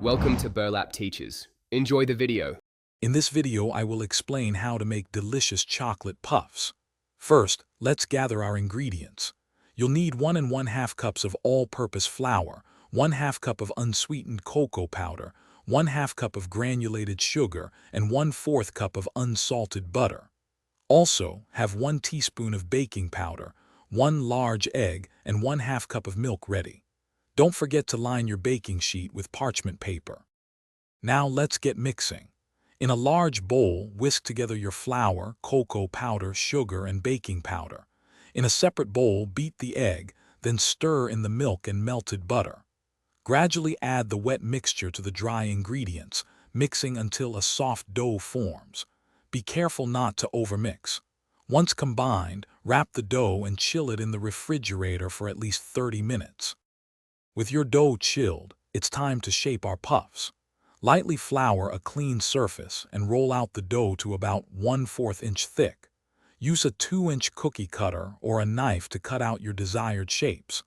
Welcome to Burlap Teachers. Enjoy the video. In this video, I will explain how to make delicious chocolate puffs. First, let's gather our ingredients. You'll need 1 1/2 cups of all-purpose flour, 1/2 cup of unsweetened cocoa powder, 1/2 cup of granulated sugar, and 1/4 cup of unsalted butter. Also, have 1 teaspoon of baking powder, 1 large egg, and 1/2 cup of milk ready. Don't forget to line your baking sheet with parchment paper. Now let's get mixing. In a large bowl, whisk together your flour, cocoa powder, sugar, and baking powder. In a separate bowl, beat the egg, then stir in the milk and melted butter. Gradually add the wet mixture to the dry ingredients, mixing until a soft dough forms. Be careful not to overmix. Once combined, wrap the dough and chill it in the refrigerator for at least 30 minutes. With your dough chilled, it's time to shape our puffs. Lightly flour a clean surface and roll out the dough to about 1/4 inch thick. Use a 2-inch cookie cutter or a knife to cut out your desired shapes.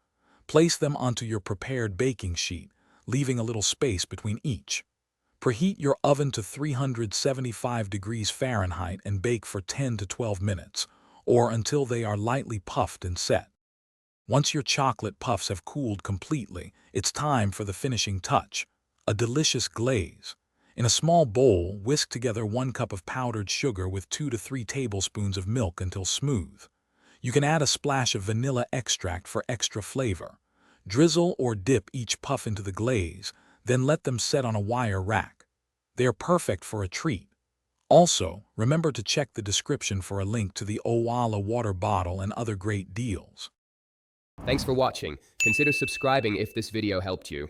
Place them onto your prepared baking sheet, leaving a little space between each. Preheat your oven to 375 degrees Fahrenheit and bake for 10 to 12 minutes, or until they are lightly puffed and set. Once your chocolate puffs have cooled completely, it's time for the finishing touch, a delicious glaze. In a small bowl, whisk together 1 cup of powdered sugar with 2 to 3 tablespoons of milk until smooth. You can add a splash of vanilla extract for extra flavor. Drizzle or dip each puff into the glaze, then let them set on a wire rack. They are perfect for a treat. Also, remember to check the description for a link to the Owala water bottle and other great deals. Thanks for watching. Consider subscribing if this video helped you.